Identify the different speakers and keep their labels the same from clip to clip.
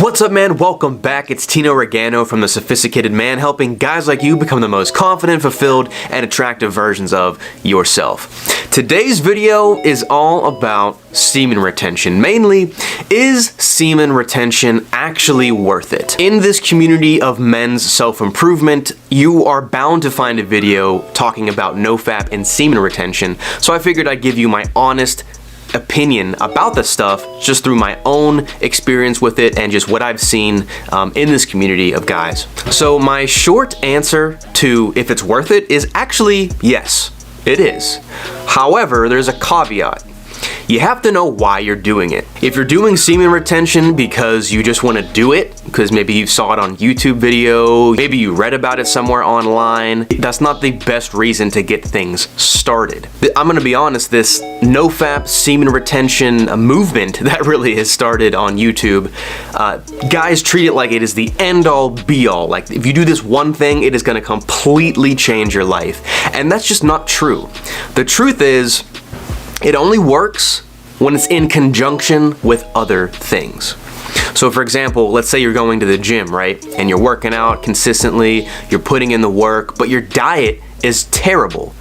Speaker 1: What's up, man? Welcome back. It's Tino Regano from The Sophisticated Man, helping guys like you become the most confident, fulfilled, and attractive versions of yourself. Today's video is all about semen retention. Mainly, is semen retention actually worth it? In this community of men's self-improvement, you are bound to find a video talking about nofap and semen retention, so I figured I'd give you my honest opinion about this stuff just through my own experience with it and just what I've seen in this community of guys. So my short answer to if it's worth it is actually yes, it is. However, there's a caveat. You have to know why you're doing it. If you're doing semen retention because you just want to do it, because maybe you saw it on YouTube video, maybe you read about it somewhere online, that's not the best reason to get things started. I'm gonna be honest, this nofap semen retention movement that really has started on YouTube, guys treat it like it is the end-all be-all. Like if you do this one thing, it is gonna completely change your life. And that's just not true. The truth is, it only works when it's in conjunction with other things. So for example, let's say you're going to the gym, right? And you're working out consistently, you're putting in the work, but your diet is terrible.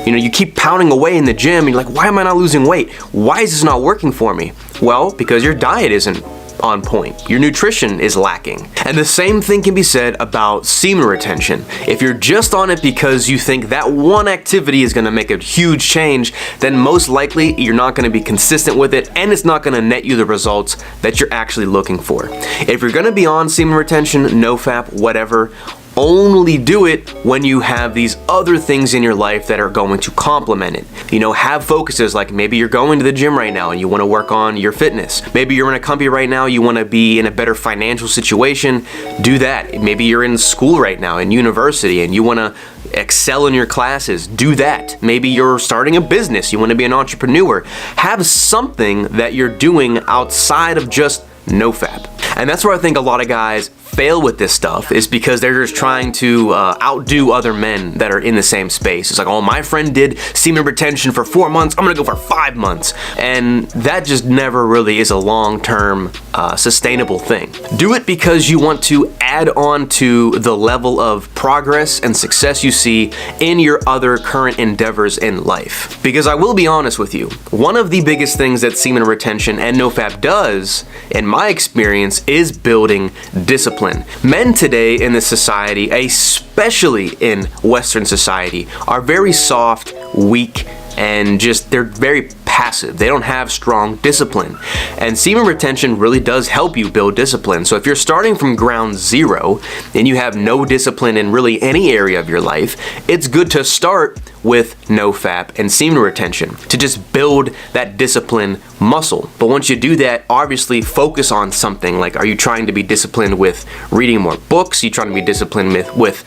Speaker 1: You know, you keep pounding away in the gym and you're like, why am I not losing weight? Why is this not working for me? Well, because your diet isn't on point. Your nutrition is lacking. And the same thing can be said about semen retention. If you're just on it because you think that one activity is gonna make a huge change, then most likely you're not gonna be consistent with it and it's not gonna net you the results that you're actually looking for. If you're gonna be on semen retention, nofap, whatever, only do it when you have these other things in your life that are going to complement it. You know, have focuses like maybe you're going to the gym right now and you want to work on your fitness. Maybe you're in a company right now, you want to be in a better financial situation, do that. Maybe you're in school right now, in university, and you want to excel in your classes, do that. Maybe you're starting a business, you want to be an entrepreneur. Have something that you're doing outside of just nofap. And that's where I think a lot of guys fail with this stuff, is because they're just trying to outdo other men that are in the same space. It's like, oh, my friend did semen retention for 4 months, I'm gonna go for 5 months. And that just never really is a long-term sustainable thing. Do it because you want to add on to the level of progress and success you see in your other current endeavors in life. Because I will be honest with you, one of the biggest things that semen retention and nofap does, in my experience, is building discipline. Men today in this society, especially in Western society, are very soft, weak, and just they're very passive. They don't have strong discipline. And semen retention really does help you build discipline. So if you're starting from ground zero and you have no discipline in really any area of your life, it's good to start with nofap and semen retention to just build that discipline muscle. But once you do that, obviously focus on something. Like, are you trying to be disciplined with reading more books? Are you trying to be disciplined with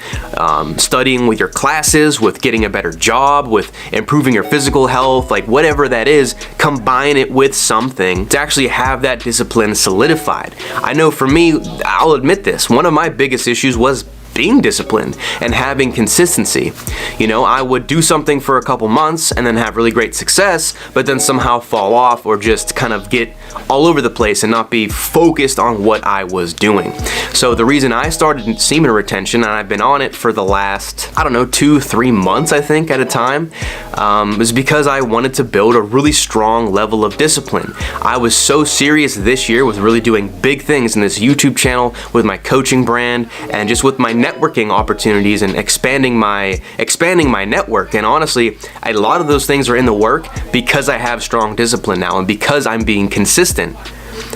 Speaker 1: studying with your classes, with getting a better job, with improving your physical health? Like whatever that is, combine it with something to actually have that discipline solidified. I know for me, I'll admit this, one of my biggest issues was being disciplined and having consistency. You know, I would do something for a couple months and then have really great success, but then somehow fall off or just kind of get all over the place and not be focused on what I was doing. So the reason I started semen retention, and I've been on it for the last, I don't know, 2-3 months, I think, at a time, was because I wanted to build a really strong level of discipline. I was so serious this year with really doing big things in this YouTube channel, with my coaching brand, and just with my networking opportunities and expanding my network. And honestly, a lot of those things are in the work because I have strong discipline now and because I'm being consistent.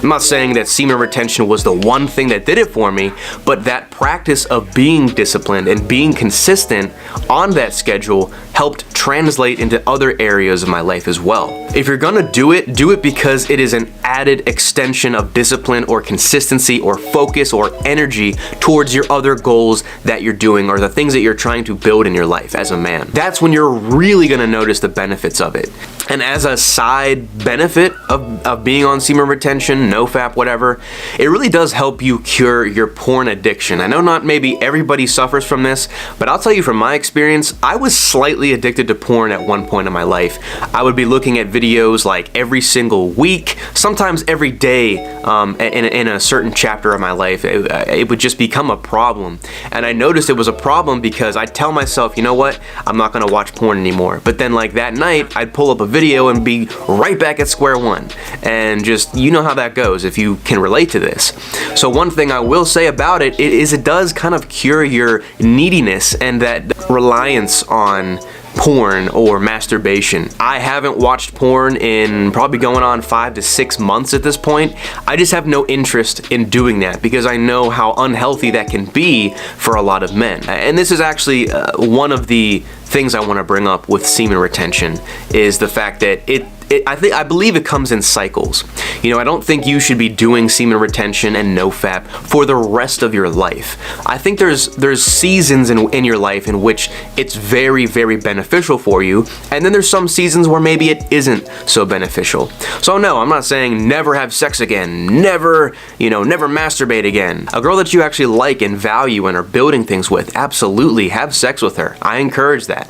Speaker 1: I'm not saying that semen retention was the one thing that did it for me, but that practice of being disciplined and being consistent on that schedule helped translate into other areas of my life as well. If you're gonna do it because it is an added extension of discipline or consistency or focus or energy towards your other goals that you're doing or the things that you're trying to build in your life as a man. That's when you're really gonna notice the benefits of it. And as a side benefit of being on semen retention retention, nofap, whatever, it really does help you cure your porn addiction. I know not maybe everybody suffers from this, but I'll tell you from my experience, I was slightly addicted to porn at one point in my life. I would be looking at videos like every single week, sometimes every day, in a certain chapter of my life. It would just become a problem. And I noticed it was a problem because I'd tell myself, you know what, I'm not gonna watch porn anymore. But then like that night, I'd pull up a video and be right back at square one. And just, you know how that goes if you can relate to this. So one thing I will say about it is it does kind of cure your neediness and that reliance on porn or masturbation. I haven't watched porn in probably going on 5 to 6 months at this point. I just have no interest in doing that because I know how unhealthy that can be for a lot of men. And this is actually one of the things I want to bring up with semen retention is the fact that I believe it comes in cycles. You know, I don't think you should be doing semen retention and nofap for the rest of your life. I think there's seasons in your life in which it's very, very beneficial for you, and then there's some seasons where maybe it isn't so beneficial. So no, I'm not saying never have sex again, never masturbate again. A girl that you actually like and value and are building things with, absolutely have sex with her. I encourage that.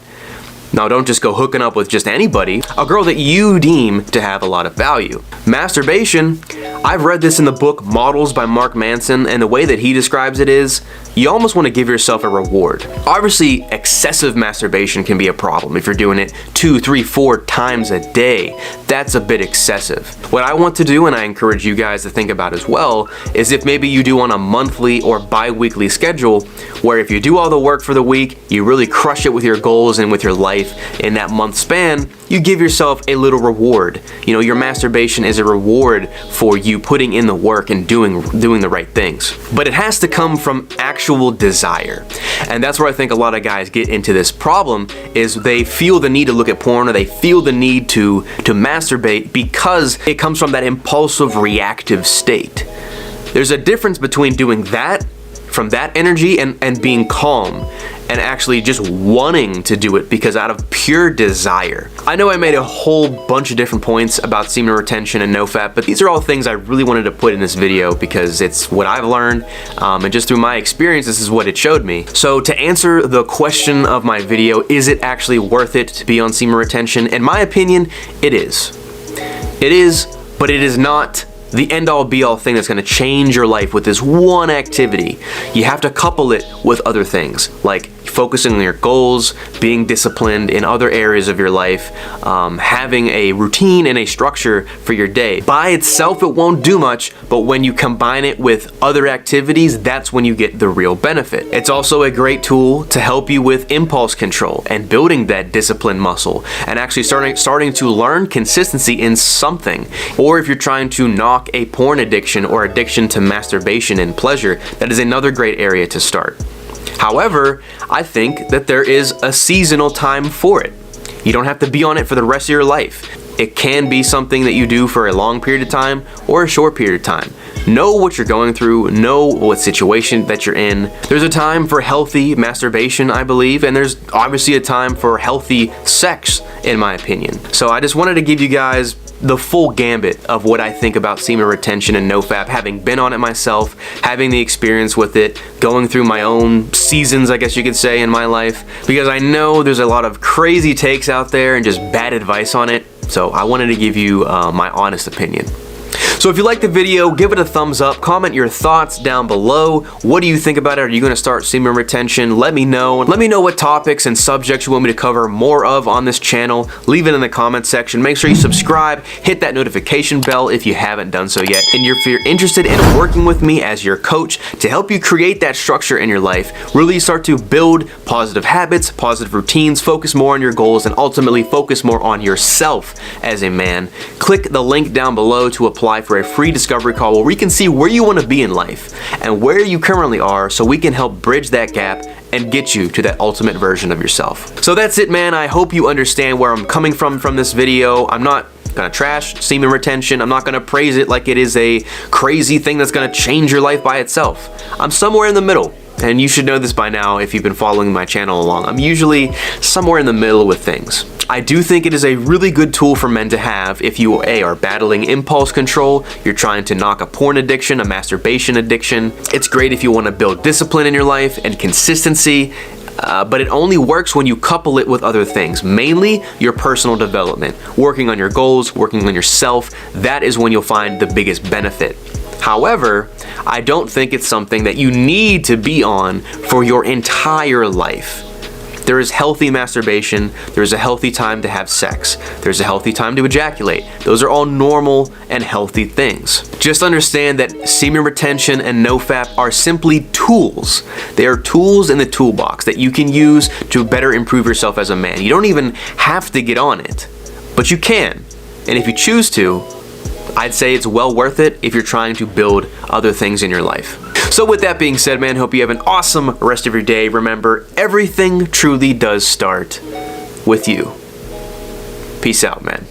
Speaker 1: Now, don't just go hooking up with just anybody, a girl that you deem to have a lot of value. Masturbation, I've read this in the book Models by Mark Manson, and the way that he describes it is, you almost want to give yourself a reward. Obviously, excessive masturbation can be a problem if you're doing it 2, 3, 4 times a day. That's a bit excessive. What I want to do, and I encourage you guys to think about as well, is if maybe you do on a monthly or bi-weekly schedule, where if you do all the work for the week, you really crush it with your goals and with your life in that month span, you give yourself a little reward. You know, your masturbation is a reward for you putting in the work and doing the right things. But it has to come from actual desire. And that's where I think a lot of guys get into this problem, is they feel the need to look at porn, or they feel the need to masturbate because it comes from that impulsive reactive state. There's a difference between doing that from that energy and being calm and actually just wanting to do it because out of pure desire. I know I made a whole bunch of different points about semen retention and nofap, but these are all things I really wanted to put in this video because it's what I've learned, and just through my experience, this is what it showed me. So to answer the question of my video, is it actually worth it to be on semen retention? In my opinion, it is. It is, but it is not the end-all be-all thing that's going to change your life with this one activity. You have to couple it with other things, like focusing on your goals, being disciplined in other areas of your life, having a routine and a structure for your day. By itself, it won't do much, but when you combine it with other activities, that's when you get the real benefit. It's also a great tool to help you with impulse control and building that discipline muscle and actually starting to learn consistency in something. Or if you're trying to knock a porn addiction or addiction to masturbation and pleasure, that is another great area to start. However, I think that there is a seasonal time for it. You don't have to be on it for the rest of your life. It can be something that you do for a long period of time or a short period of time. Know what you're going through, know what situation that you're in. There's a time for healthy masturbation, I believe, and there's obviously a time for healthy sex, in my opinion. So I just wanted to give you guys the full gambit of what I think about semen retention and nofap, having been on it myself, having the experience with it, going through my own seasons, I guess you could say, in my life, because I know there's a lot of crazy takes out there and just bad advice on it. So I wanted to give you my honest opinion. So if you liked the video, give it a thumbs up, comment your thoughts down below. What do you think about it? Are you going to start semen retention? Let me know. Let me know what topics and subjects you want me to cover more of on this channel. Leave it in the comment section. Make sure you subscribe, hit that notification bell if you haven't done so yet. And if you're interested in working with me as your coach to help you create that structure in your life, really start to build positive habits, positive routines, focus more on your goals, and ultimately focus more on yourself as a man, click the link down below to apply for a free discovery call where we can see where you want to be in life and where you currently are, so we can help bridge that gap and get you to that ultimate version of yourself. So that's it, man. I hope you understand where I'm coming from this video. I'm not gonna trash semen retention. I'm not gonna praise it like it is a crazy thing that's gonna change your life by itself. I'm somewhere in the middle. And you should know this by now if you've been following my channel along. I'm usually somewhere in the middle with things. I do think it is a really good tool for men to have if you are battling impulse control, you're trying to knock a porn addiction, a masturbation addiction. It's great if you want to build discipline in your life and consistency, but it only works when you couple it with other things, mainly your personal development, working on your goals, working on yourself. That is when you'll find the biggest benefit. However, I don't think it's something that you need to be on for your entire life. There is healthy masturbation, there's a healthy time to have sex, there's a healthy time to ejaculate. Those are all normal and healthy things. Just understand that semen retention and nofap are simply tools. They are tools in the toolbox that you can use to better improve yourself as a man. You don't even have to get on it, but you can. And if you choose to, I'd say it's well worth it if you're trying to build other things in your life. So with that being said, man, hope you have an awesome rest of your day. Remember, everything truly does start with you. Peace out, man.